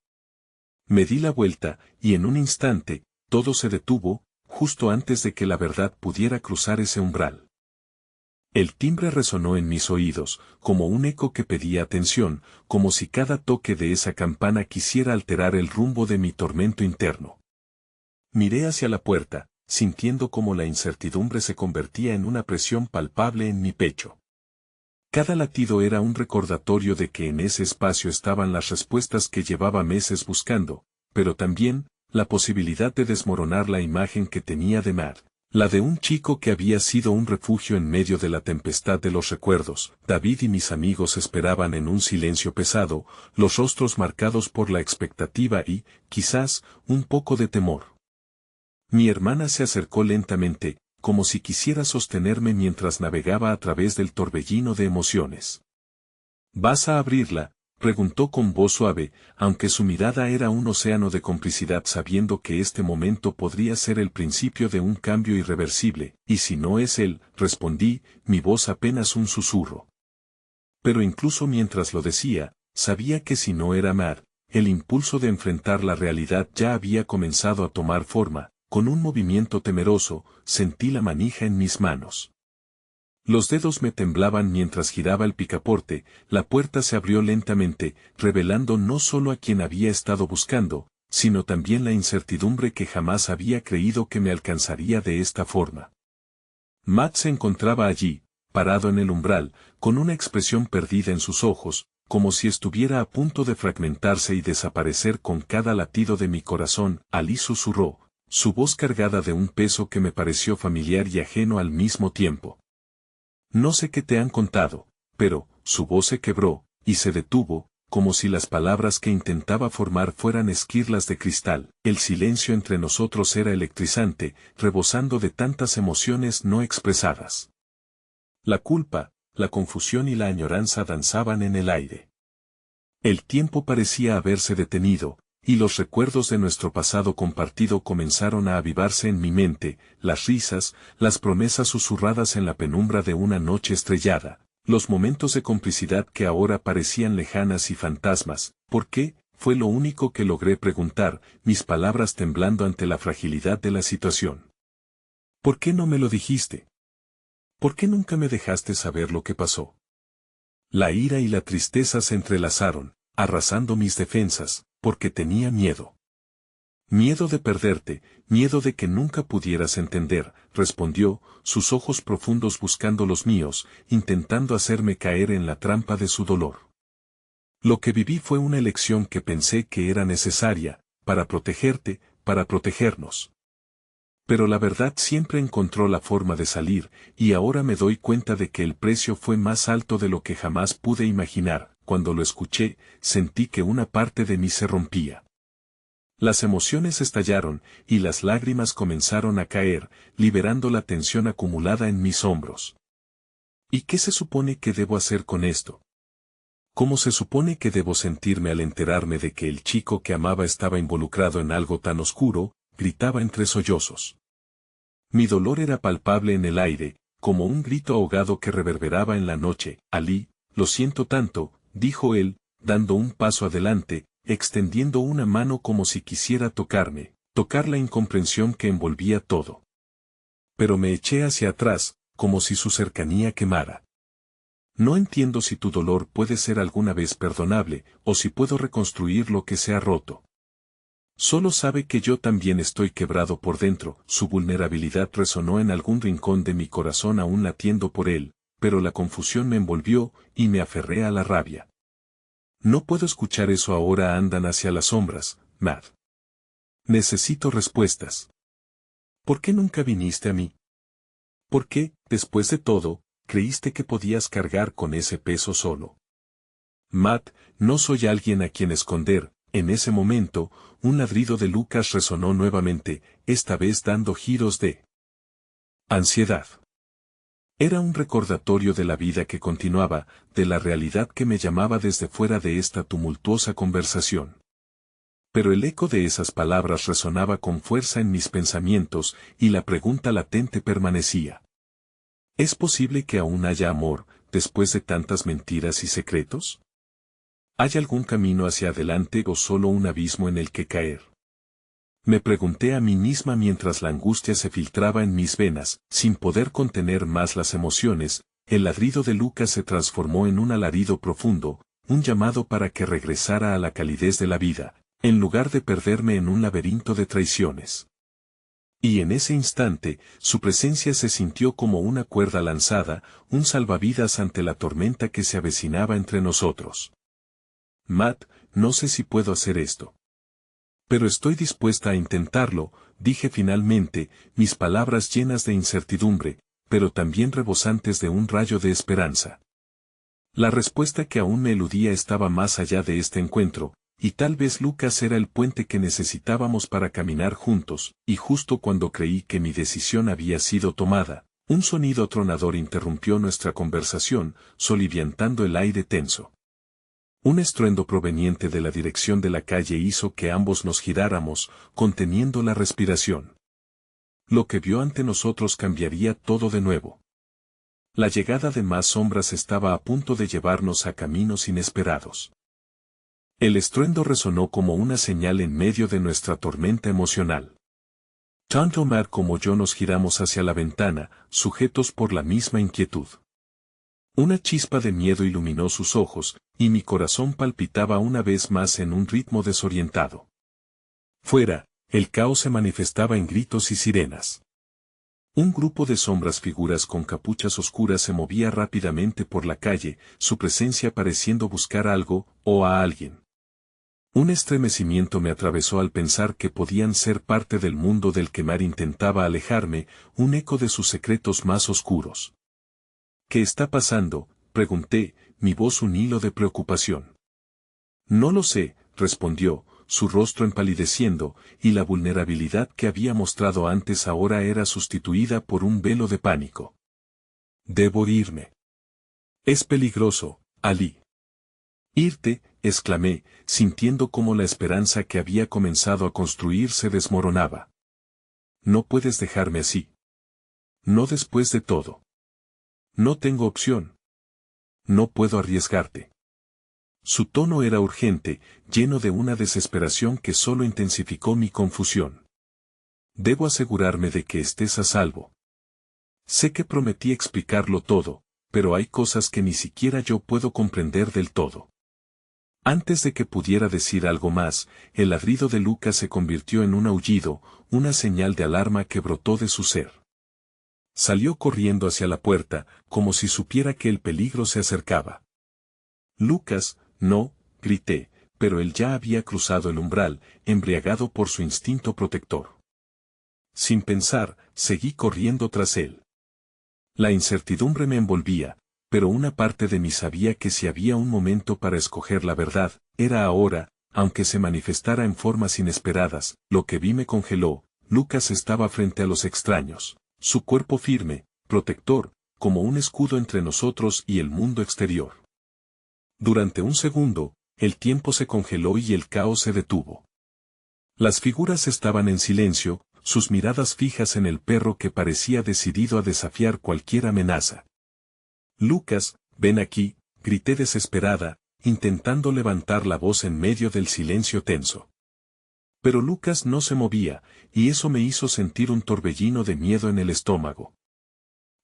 Me di la vuelta, y en un instante, todo se detuvo, justo antes de que la verdad pudiera cruzar ese umbral. El timbre resonó en mis oídos, como un eco que pedía atención, como si cada toque de esa campana quisiera alterar el rumbo de mi tormento interno. Miré hacia la puerta, sintiendo como la incertidumbre se convertía en una presión palpable en mi pecho. Cada latido era un recordatorio de que en ese espacio estaban las respuestas que llevaba meses buscando, pero también, la posibilidad de desmoronar la imagen que tenía de Matt, la de un chico que había sido un refugio en medio de la tempestad de los recuerdos. David y mis amigos esperaban en un silencio pesado, los rostros marcados por la expectativa y, quizás, un poco de temor. Mi hermana se acercó lentamente, como si quisiera sostenerme mientras navegaba a través del torbellino de emociones. ¿Vas a abrirla?, preguntó con voz suave, aunque su mirada era un océano de complicidad, sabiendo que este momento podría ser el principio de un cambio irreversible. Y si no es él, respondí, mi voz apenas un susurro. Pero incluso mientras lo decía, sabía que si no era Matt, el impulso de enfrentar la realidad ya había comenzado a tomar forma. Con un movimiento temeroso, sentí la manija en mis manos. Los dedos me temblaban mientras giraba el picaporte. La puerta se abrió lentamente, revelando no solo a quien había estado buscando, sino también la incertidumbre que jamás había creído que me alcanzaría de esta forma. Matt se encontraba allí, parado en el umbral, con una expresión perdida en sus ojos, como si estuviera a punto de fragmentarse y desaparecer con cada latido de mi corazón. Ali susurró, su voz cargada de un peso que me pareció familiar y ajeno al mismo tiempo. No sé qué te han contado, pero, su voz se quebró, y se detuvo, como si las palabras que intentaba formar fueran esquirlas de cristal. El silencio entre nosotros era electrizante, rebosando de tantas emociones no expresadas. La culpa, la confusión y la añoranza danzaban en el aire. El tiempo parecía haberse detenido, y los recuerdos de nuestro pasado compartido comenzaron a avivarse en mi mente, las risas, las promesas susurradas en la penumbra de una noche estrellada, los momentos de complicidad que ahora parecían lejanas y fantasmas. ¿Por qué? Fue lo único que logré preguntar, mis palabras temblando ante la fragilidad de la situación. ¿Por qué no me lo dijiste? ¿Por qué nunca me dejaste saber lo que pasó? La ira y la tristeza se entrelazaron, arrasando mis defensas, porque tenía miedo. Miedo de perderte, miedo de que nunca pudieras entender, respondió, sus ojos profundos buscando los míos, intentando hacerme caer en la trampa de su dolor. Lo que viví fue una elección que pensé que era necesaria, para protegerte, para protegernos. Pero la verdad siempre encontró la forma de salir, y ahora me doy cuenta de que el precio fue más alto de lo que jamás pude imaginar. Cuando lo escuché, sentí que una parte de mí se rompía. Las emociones estallaron, y las lágrimas comenzaron a caer, liberando la tensión acumulada en mis hombros. ¿Y qué se supone que debo hacer con esto? ¿Cómo se supone que debo sentirme al enterarme de que el chico que amaba estaba involucrado en algo tan oscuro? Gritaba entre sollozos. Mi dolor era palpable en el aire, como un grito ahogado que reverberaba en la noche. Ali, lo siento tanto, dijo él, dando un paso adelante, extendiendo una mano como si quisiera tocarme, tocar la incomprensión que envolvía todo. Pero me eché hacia atrás, como si su cercanía quemara. No entiendo si tu dolor puede ser alguna vez perdonable, o si puedo reconstruir lo que se ha roto. Solo sabe que yo también estoy quebrado por dentro. Su vulnerabilidad resonó en algún rincón de mi corazón aún latiendo por él, pero la confusión me envolvió, y me aferré a la rabia. No puedo escuchar eso ahora. Andan hacia las sombras, Matt. Necesito respuestas. ¿Por qué nunca viniste a mí? ¿Por qué, después de todo, creíste que podías cargar con ese peso solo? Matt, no soy alguien a quien esconder. En ese momento, un ladrido de Lucas resonó nuevamente, esta vez dando giros de ansiedad. Era un recordatorio de la vida que continuaba, de la realidad que me llamaba desde fuera de esta tumultuosa conversación. Pero el eco de esas palabras resonaba con fuerza en mis pensamientos, y la pregunta latente permanecía. ¿Es posible que aún haya amor, después de tantas mentiras y secretos? ¿Hay algún camino hacia adelante o solo un abismo en el que caer? Me pregunté a mí misma mientras la angustia se filtraba en mis venas, sin poder contener más las emociones. El ladrido de Lucas se transformó en un alarido profundo, un llamado para que regresara a la calidez de la vida, en lugar de perderme en un laberinto de traiciones. Y en ese instante, su presencia se sintió como una cuerda lanzada, un salvavidas ante la tormenta que se avecinaba entre nosotros. Matt, no sé si puedo hacer esto. Pero estoy dispuesta a intentarlo, dije finalmente, mis palabras llenas de incertidumbre, pero también rebosantes de un rayo de esperanza. La respuesta que aún me eludía estaba más allá de este encuentro, y tal vez Lucas era el puente que necesitábamos para caminar juntos, y justo cuando creí que mi decisión había sido tomada, un sonido atronador interrumpió nuestra conversación, soliviantando el aire tenso. Un estruendo proveniente de la dirección de la calle hizo que ambos nos giráramos, conteniendo la respiración. Lo que vio ante nosotros cambiaría todo de nuevo. La llegada de más sombras estaba a punto de llevarnos a caminos inesperados. El estruendo resonó como una señal en medio de nuestra tormenta emocional. Tanto Matt como yo nos giramos hacia la ventana, sujetos por la misma inquietud. Una chispa de miedo iluminó sus ojos, y mi corazón palpitaba una vez más en un ritmo desorientado. Fuera, el caos se manifestaba en gritos y sirenas. Un grupo de sombras figuras con capuchas oscuras se movía rápidamente por la calle, su presencia pareciendo buscar algo, o a alguien. Un estremecimiento me atravesó al pensar que podían ser parte del mundo del que Mar intentaba alejarme, un eco de sus secretos más oscuros. ¿Qué está pasando?, pregunté, mi voz un hilo de preocupación. No lo sé, respondió, su rostro empalideciendo, y la vulnerabilidad que había mostrado antes ahora era sustituida por un velo de pánico. Debo irme. Es peligroso, Ali. Irte, exclamé, sintiendo cómo la esperanza que había comenzado a construir se desmoronaba. No puedes dejarme así. No después de todo. No tengo opción. No puedo arriesgarte. Su tono era urgente, lleno de una desesperación que solo intensificó mi confusión. Debo asegurarme de que estés a salvo. Sé que prometí explicarlo todo, pero hay cosas que ni siquiera yo puedo comprender del todo. Antes de que pudiera decir algo más, el ladrido de Lucas se convirtió en un aullido, una señal de alarma que brotó de su ser. Salió corriendo hacia la puerta, como si supiera que el peligro se acercaba. Lucas, no, grité, pero él ya había cruzado el umbral, embriagado por su instinto protector. Sin pensar, seguí corriendo tras él. La incertidumbre me envolvía, pero una parte de mí sabía que si había un momento para escoger la verdad, era ahora, aunque se manifestara en formas inesperadas. Lo que vi me congeló. Lucas estaba frente a los extraños. Su cuerpo firme, protector, como un escudo entre nosotros y el mundo exterior. Durante un segundo, el tiempo se congeló y el caos se detuvo. Las figuras estaban en silencio, sus miradas fijas en el perro que parecía decidido a desafiar cualquier amenaza. Lucas, ven aquí, grité desesperada, intentando levantar la voz en medio del silencio tenso. Pero Lucas no se movía, y eso me hizo sentir un torbellino de miedo en el estómago.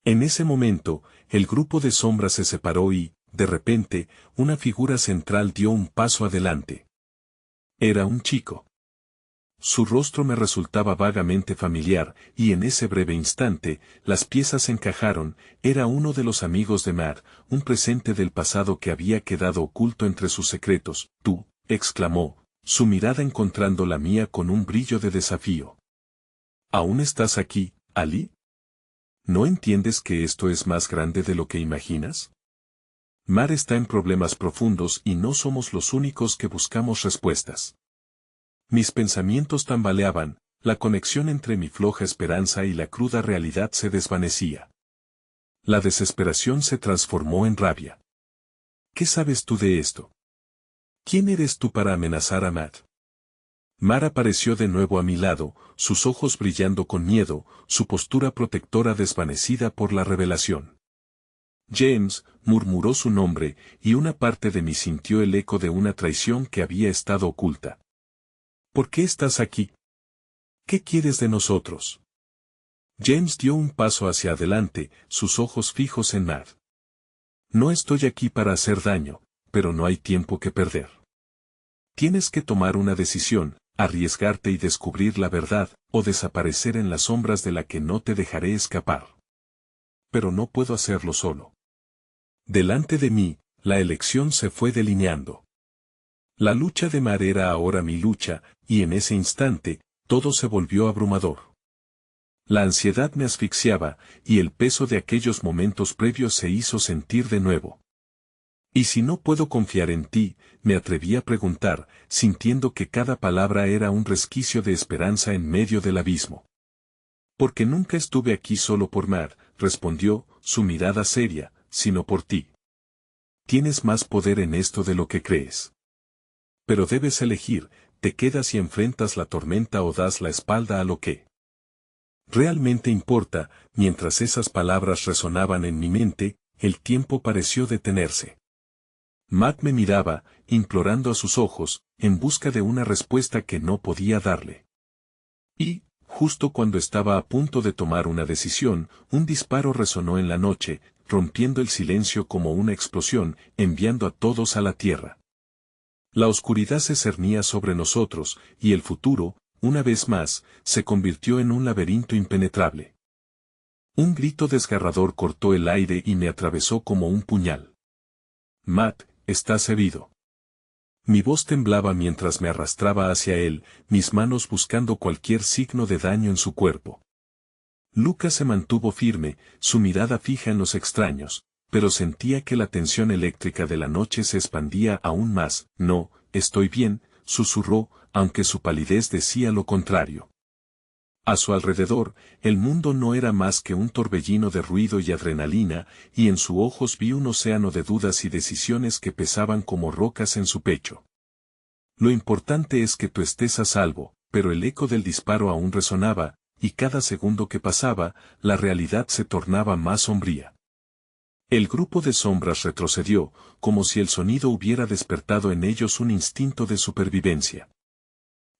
En ese momento, el grupo de sombras se separó y, de repente, una figura central dio un paso adelante. Era un chico. Su rostro me resultaba vagamente familiar, y en ese breve instante, las piezas encajaron. Era uno de los amigos de Matt, un presente del pasado que había quedado oculto entre sus secretos. Tú, exclamó, su mirada encontrando la mía con un brillo de desafío. ¿Aún estás aquí, Ali? ¿No entiendes que esto es más grande de lo que imaginas? Mar está en problemas profundos y no somos los únicos que buscamos respuestas. Mis pensamientos tambaleaban, la conexión entre mi floja esperanza y la cruda realidad se desvanecía. La desesperación se transformó en rabia. ¿Qué sabes tú de esto? ¿Quién eres tú para amenazar a Matt? Mar apareció de nuevo a mi lado, sus ojos brillando con miedo, su postura protectora desvanecida por la revelación. James, murmuró su nombre, y una parte de mí sintió el eco de una traición que había estado oculta. ¿Por qué estás aquí? ¿Qué quieres de nosotros? James dio un paso hacia adelante, sus ojos fijos en Matt. No estoy aquí para hacer daño, pero no hay tiempo que perder. Tienes que tomar una decisión, arriesgarte y descubrir la verdad, o desaparecer en las sombras de la que no te dejaré escapar. Pero no puedo hacerlo solo. Delante de mí, la elección se fue delineando. La lucha de Mar era ahora mi lucha, y en ese instante, todo se volvió abrumador. La ansiedad me asfixiaba, y el peso de aquellos momentos previos se hizo sentir de nuevo. ¿Y si no puedo confiar en ti?, me atreví a preguntar, sintiendo que cada palabra era un resquicio de esperanza en medio del abismo. Porque nunca estuve aquí solo por Mar, respondió, su mirada seria, sino por ti. Tienes más poder en esto de lo que crees. Pero debes elegir, te quedas y enfrentas la tormenta o das la espalda a lo que realmente importa. Mientras esas palabras resonaban en mi mente, el tiempo pareció detenerse. Matt me miraba, implorando a sus ojos, en busca de una respuesta que no podía darle. Y, justo cuando estaba a punto de tomar una decisión, un disparo resonó en la noche, rompiendo el silencio como una explosión, enviando a todos a la tierra. La oscuridad se cernía sobre nosotros, y el futuro, una vez más, se convirtió en un laberinto impenetrable. Un grito desgarrador cortó el aire y me atravesó como un puñal. Matt, estás herido. Mi voz temblaba mientras me arrastraba hacia él, mis manos buscando cualquier signo de daño en su cuerpo. Lucas se mantuvo firme, su mirada fija en los extraños, pero sentía que la tensión eléctrica de la noche se expandía aún más. No, estoy bien, susurró, aunque su palidez decía lo contrario. A su alrededor, el mundo no era más que un torbellino de ruido y adrenalina, y en sus ojos vi un océano de dudas y decisiones que pesaban como rocas en su pecho. Lo importante es que tú estés a salvo, pero el eco del disparo aún resonaba, y cada segundo que pasaba, la realidad se tornaba más sombría. El grupo de sombras retrocedió, como si el sonido hubiera despertado en ellos un instinto de supervivencia.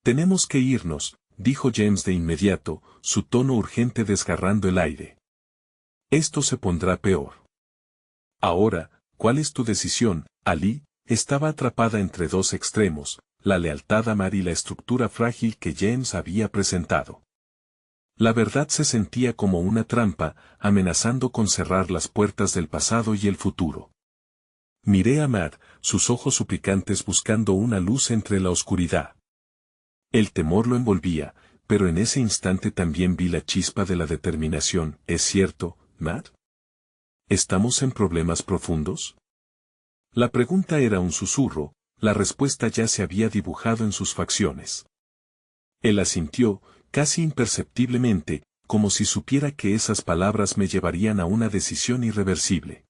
Tenemos que irnos, dijo James de inmediato, su tono urgente desgarrando el aire. Esto se pondrá peor. Ahora, ¿cuál es tu decisión, Ali? Estaba atrapada entre dos extremos, la lealtad a Mar y la estructura frágil que James había presentado. La verdad se sentía como una trampa, amenazando con cerrar las puertas del pasado y el futuro. Miré a Matt, sus ojos suplicantes buscando una luz entre la oscuridad. El temor lo envolvía, pero en ese instante también vi la chispa de la determinación. ¿Es cierto, Matt? ¿Estamos en problemas profundos? La pregunta era un susurro, la respuesta ya se había dibujado en sus facciones. Él asintió, casi imperceptiblemente, como si supiera que esas palabras me llevarían a una decisión irreversible.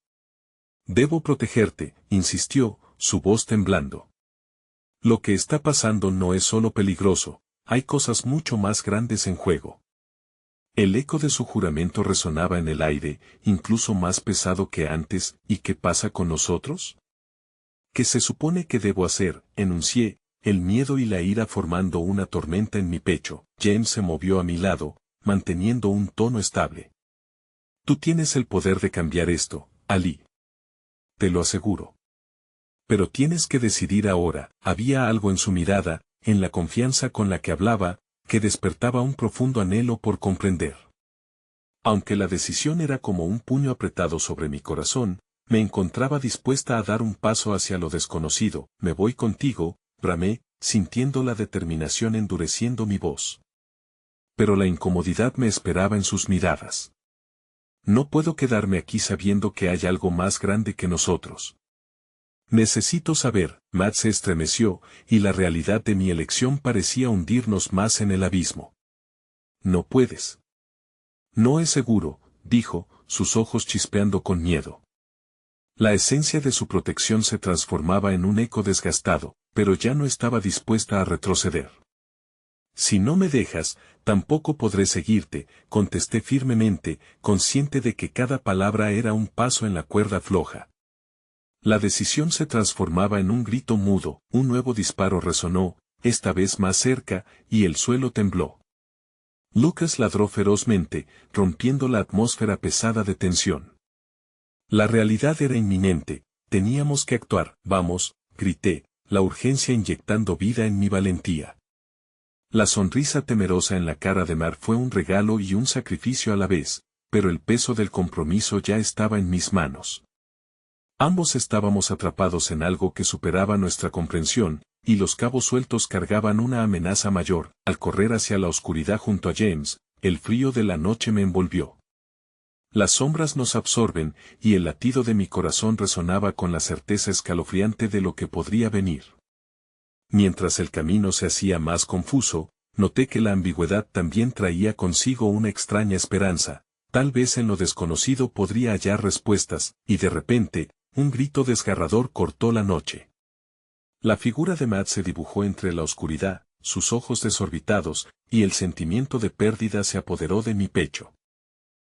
Debo protegerte, insistió, su voz temblando. Lo que está pasando no es solo peligroso, hay cosas mucho más grandes en juego. El eco de su juramento resonaba en el aire, incluso más pesado que antes. ¿Y qué pasa con nosotros? ¿Qué se supone que debo hacer? Enuncié, el miedo y la ira formando una tormenta en mi pecho. James se movió a mi lado, manteniendo un tono estable. Tú tienes el poder de cambiar esto, Ali. Te lo aseguro. Pero tienes que decidir ahora. Había algo en su mirada, en la confianza con la que hablaba, que despertaba un profundo anhelo por comprender. Aunque la decisión era como un puño apretado sobre mi corazón, me encontraba dispuesta a dar un paso hacia lo desconocido. Me voy contigo, bramé, sintiendo la determinación endureciendo mi voz. Pero la incomodidad me esperaba en sus miradas. No puedo quedarme aquí sabiendo que hay algo más grande que nosotros. Necesito saber. Matt se estremeció, y la realidad de mi elección parecía hundirnos más en el abismo. No puedes. No es seguro, dijo, sus ojos chispeando con miedo. La esencia de su protección se transformaba en un eco desgastado, pero ya no estaba dispuesta a retroceder. Si no me dejas, tampoco podré seguirte, contesté firmemente, consciente de que cada palabra era un paso en la cuerda floja. La decisión se transformaba en un grito mudo, un nuevo disparo resonó, esta vez más cerca, y el suelo tembló. Lucas ladró ferozmente, rompiendo la atmósfera pesada de tensión. La realidad era inminente, teníamos que actuar, vamos, grité, la urgencia inyectando vida en mi valentía. La sonrisa temerosa en la cara de Matt fue un regalo y un sacrificio a la vez, pero el peso del compromiso ya estaba en mis manos. Ambos estábamos atrapados en algo que superaba nuestra comprensión, y los cabos sueltos cargaban una amenaza mayor. Al correr hacia la oscuridad junto a James, el frío de la noche me envolvió. Las sombras nos absorben, y el latido de mi corazón resonaba con la certeza escalofriante de lo que podría venir. Mientras el camino se hacía más confuso, noté que la ambigüedad también traía consigo una extraña esperanza. Tal vez en lo desconocido podría hallar respuestas, y de repente, un grito desgarrador cortó la noche. La figura de Matt se dibujó entre la oscuridad, sus ojos desorbitados, y el sentimiento de pérdida se apoderó de mi pecho.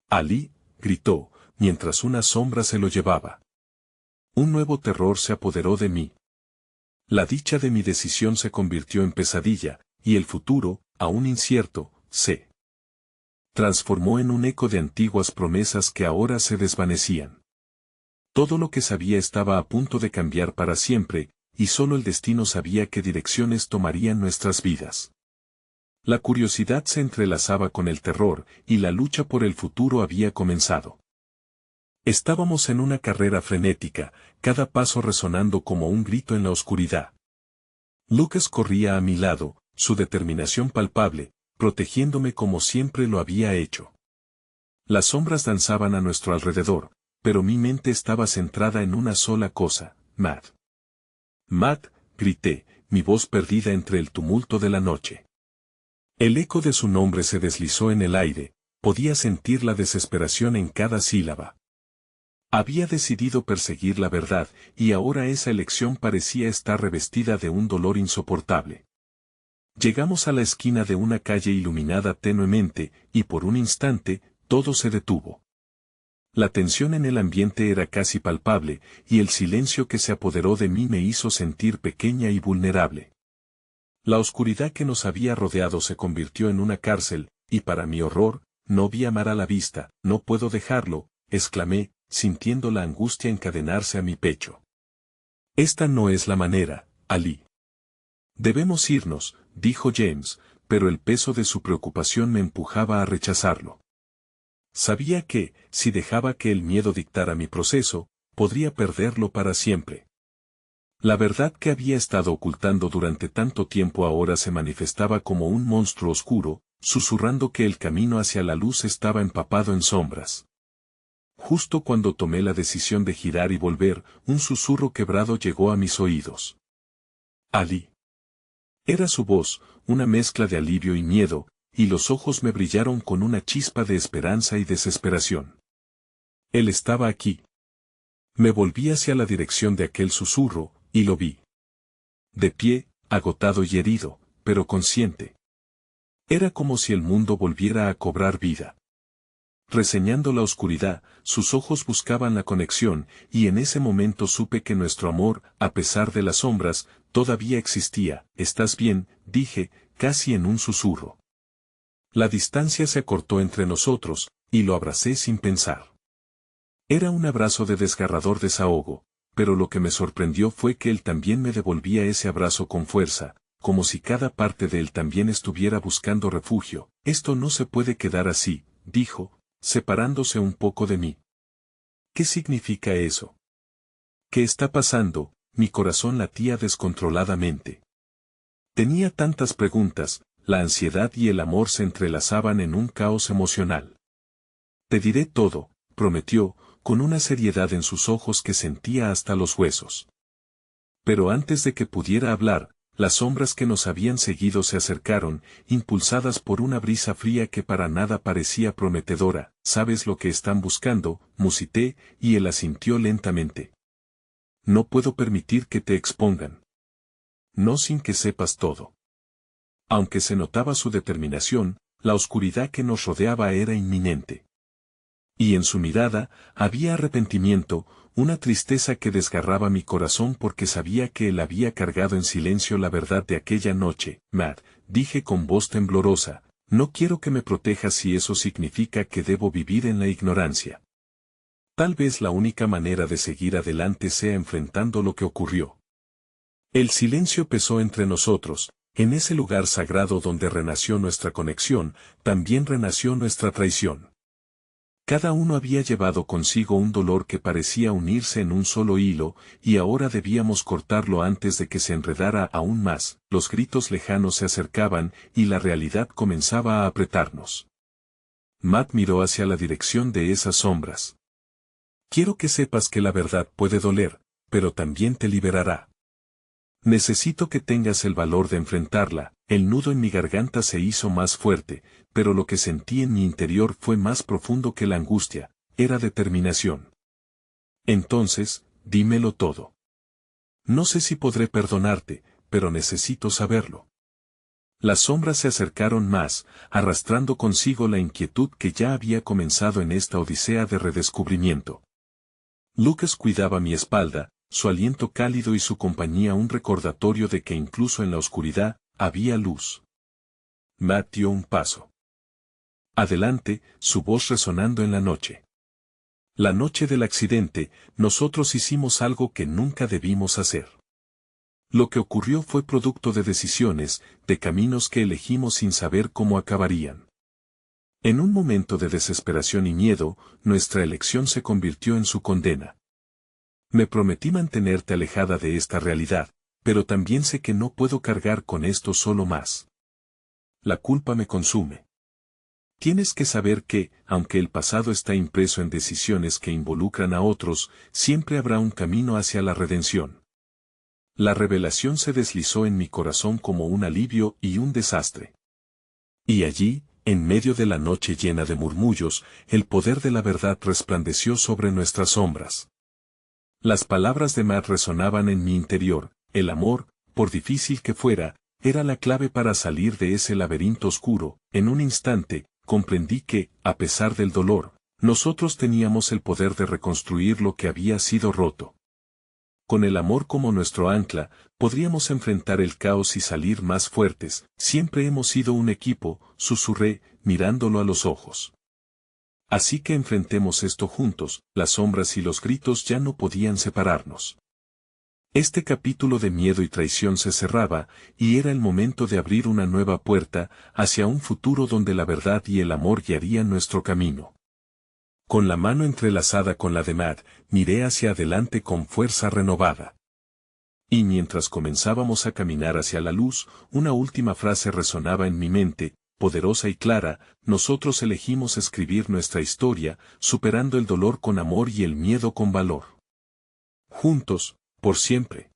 «Ali», gritó, mientras una sombra se lo llevaba. Un nuevo terror se apoderó de mí. La dicha de mi decisión se convirtió en pesadilla, y el futuro, aún incierto, se transformó en un eco de antiguas promesas que ahora se desvanecían. Todo lo que sabía estaba a punto de cambiar para siempre, y solo el destino sabía qué direcciones tomarían nuestras vidas. La curiosidad se entrelazaba con el terror, y la lucha por el futuro había comenzado. Estábamos en una carrera frenética, cada paso resonando como un grito en la oscuridad. Lucas corría a mi lado, su determinación palpable, protegiéndome como siempre lo había hecho. Las sombras danzaban a nuestro alrededor, pero mi mente estaba centrada en una sola cosa, Matt. «Matt», grité, mi voz perdida entre el tumulto de la noche. El eco de su nombre se deslizó en el aire, podía sentir la desesperación en cada sílaba. Había decidido perseguir la verdad, y ahora esa elección parecía estar revestida de un dolor insoportable. Llegamos a la esquina de una calle iluminada tenuemente, y por un instante, todo se detuvo. La tensión en el ambiente era casi palpable, y el silencio que se apoderó de mí me hizo sentir pequeña y vulnerable. La oscuridad que nos había rodeado se convirtió en una cárcel, y para mi horror, no vi a Mar a la vista. «No puedo dejarlo», exclamé, sintiendo la angustia encadenarse a mi pecho. «Esta no es la manera, Ali». «Debemos irnos», dijo James, pero el peso de su preocupación me empujaba a rechazarlo. Sabía que, si dejaba que el miedo dictara mi proceso, podría perderlo para siempre. La verdad que había estado ocultando durante tanto tiempo ahora se manifestaba como un monstruo oscuro, susurrando que el camino hacia la luz estaba empapado en sombras. Justo cuando tomé la decisión de girar y volver, un susurro quebrado llegó a mis oídos. «Ali». Era su voz, una mezcla de alivio y miedo, y los ojos me brillaron con una chispa de esperanza y desesperación. Él estaba aquí. Me volví hacia la dirección de aquel susurro, y lo vi. De pie, agotado y herido, pero consciente. Era como si el mundo volviera a cobrar vida. Reseñando la oscuridad, sus ojos buscaban la conexión, y en ese momento supe que nuestro amor, a pesar de las sombras, todavía existía. «¿Estás bien?», dije, casi en un susurro. La distancia se acortó entre nosotros, y lo abracé sin pensar. Era un abrazo de desgarrador desahogo, pero lo que me sorprendió fue que él también me devolvía ese abrazo con fuerza, como si cada parte de él también estuviera buscando refugio. «Esto no se puede quedar así», dijo, separándose un poco de mí. «¿Qué significa eso? ¿Qué está pasando?». Mi corazón latía descontroladamente. Tenía tantas preguntas, la ansiedad y el amor se entrelazaban en un caos emocional. «Te diré todo», prometió, con una seriedad en sus ojos que sentía hasta los huesos. Pero antes de que pudiera hablar, las sombras que nos habían seguido se acercaron, impulsadas por una brisa fría que para nada parecía prometedora. «¿Sabes lo que están buscando?», musité, y él asintió lentamente. «No puedo permitir que te expongan. No sin que sepas todo». Aunque se notaba su determinación, la oscuridad que nos rodeaba era inminente. Y en su mirada había arrepentimiento, una tristeza que desgarraba mi corazón porque sabía que él había cargado en silencio la verdad de aquella noche. Matt, dije con voz temblorosa, no quiero que me protejas si eso significa que debo vivir en la ignorancia. Tal vez la única manera de seguir adelante sea enfrentando lo que ocurrió. El silencio pesó entre nosotros, en ese lugar sagrado donde renació nuestra conexión, también renació nuestra traición. Cada uno había llevado consigo un dolor que parecía unirse en un solo hilo, y ahora debíamos cortarlo antes de que se enredara aún más. Los gritos lejanos se acercaban, y la realidad comenzaba a apretarnos. Matt miró hacia la dirección de esas sombras. Quiero que sepas que la verdad puede doler, pero también te liberará. Necesito que tengas el valor de enfrentarla. El nudo en mi garganta se hizo más fuerte, pero lo que sentí en mi interior fue más profundo que la angustia, era determinación. Entonces, dímelo todo. No sé si podré perdonarte, pero necesito saberlo. Las sombras se acercaron más, arrastrando consigo la inquietud que ya había comenzado en esta odisea de redescubrimiento. Lucas cuidaba mi espalda, su aliento cálido y su compañía un recordatorio de que incluso en la oscuridad, había luz. Matt dio un paso adelante, su voz resonando en la noche. La noche del accidente, nosotros hicimos algo que nunca debimos hacer. Lo que ocurrió fue producto de decisiones, de caminos que elegimos sin saber cómo acabarían. En un momento de desesperación y miedo, nuestra elección se convirtió en su condena. Me prometí mantenerte alejada de esta realidad, pero también sé que no puedo cargar con esto solo más. La culpa me consume. Tienes que saber que, aunque el pasado está impreso en decisiones que involucran a otros, siempre habrá un camino hacia la redención. La revelación se deslizó en mi corazón como un alivio y un desastre. Y allí, en medio de la noche llena de murmullos, el poder de la verdad resplandeció sobre nuestras sombras. Las palabras de Matt resonaban en mi interior, el amor, por difícil que fuera, era la clave para salir de ese laberinto oscuro. En un instante, comprendí que, a pesar del dolor, nosotros teníamos el poder de reconstruir lo que había sido roto. Con el amor como nuestro ancla, podríamos enfrentar el caos y salir más fuertes. Siempre hemos sido un equipo, susurré, mirándolo a los ojos. Así que enfrentemos esto juntos. Las sombras y los gritos ya no podían separarnos. Este capítulo de miedo y traición se cerraba, y era el momento de abrir una nueva puerta, hacia un futuro donde la verdad y el amor guiarían nuestro camino. Con la mano entrelazada con la de Matt, miré hacia adelante con fuerza renovada. Y mientras comenzábamos a caminar hacia la luz, una última frase resonaba en mi mente, poderosa y clara: nosotros elegimos escribir nuestra historia, superando el dolor con amor y el miedo con valor. Juntos, por siempre.